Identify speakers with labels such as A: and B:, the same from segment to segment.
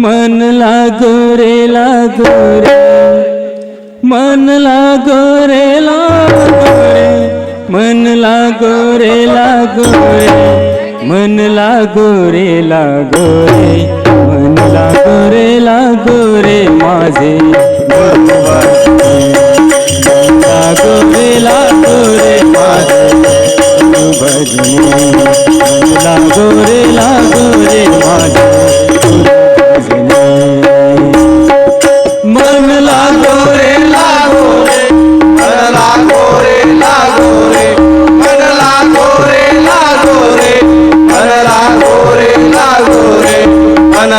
A: मन लागो रे मन लागो रे मन लागो रे मन लागो रे मन लागो रे माझे लागो रे माझे भजने लागो रे माझे मन लागो रे
B: मन लागो रे मन लागो रे मन लागो रे मन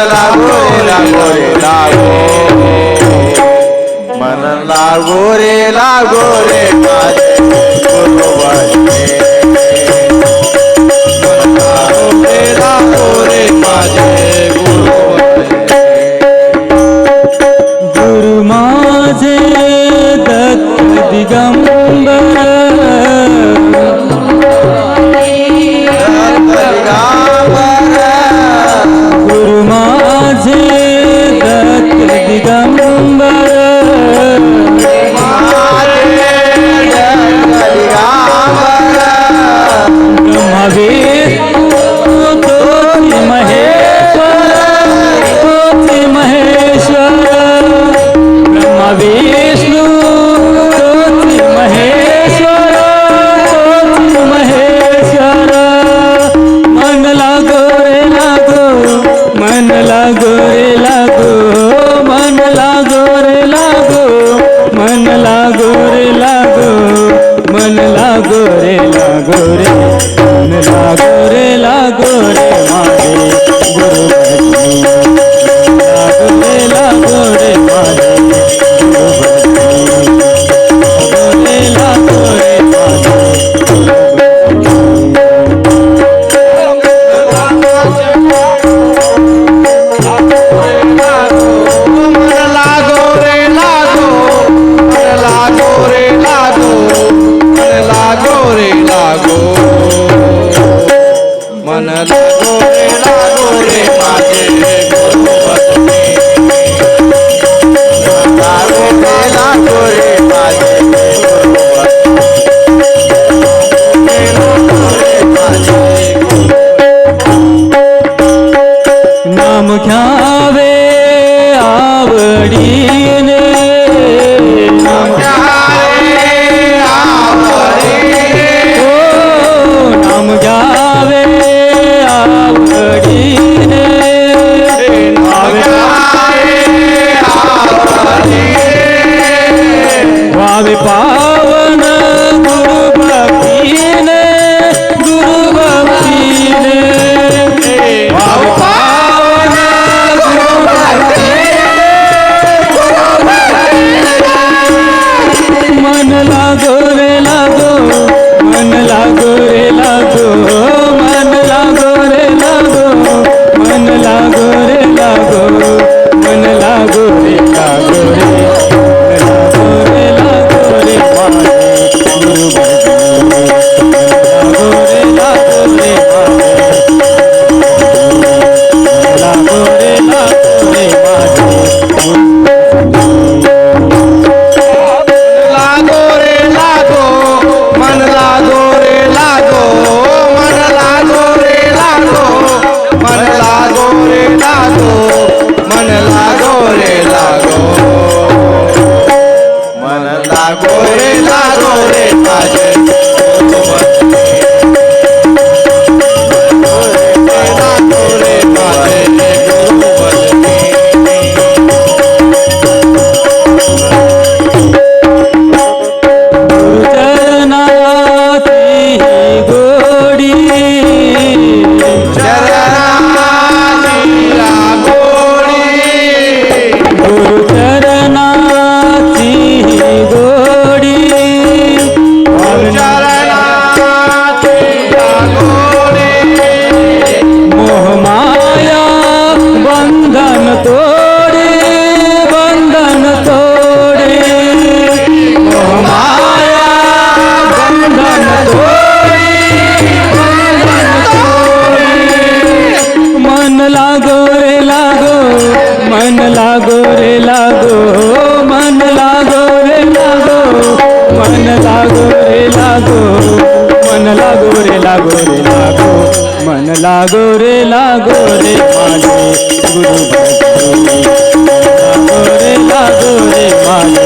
B: लागो रे मन लागो रे माझे गुरु भजने लागो रे माझे गुरु
A: गुरु माझे दत्त दिगंबर गुरु माझे दत्त दिगंबर विष्णु तोच महेश्वर मन लागो रे मन लागो रे मन लागो रे मन लागो रे मन लागो रे मन लागो रे माझे गुरु भजनी लागो रे माझे
B: मन लागो रे माझे गुरु भजने लागो रे माझे गुरु भजने
A: नाम घ्यावे आवडीने
B: नाम घ्यावे आवडीने
A: नाम घ्यावे आवडीने वावे पावन गुरु भक्तीने वावे पावन गुरु भक्तीने मन लागो रे मन लागो रे मन लागो रे मन लागो रे मन लागो रे गुरु भजने लागो रे
B: मन लागो रे मन लागो रे मन लागो रे मन लागो रे मन लागो रे माझे गुरु भजने लागो रे माझे गुरु भजने
A: लागो रे लागो लागो रे लागो मन लागो रे माझे गुरु भजनी लागो रे माझे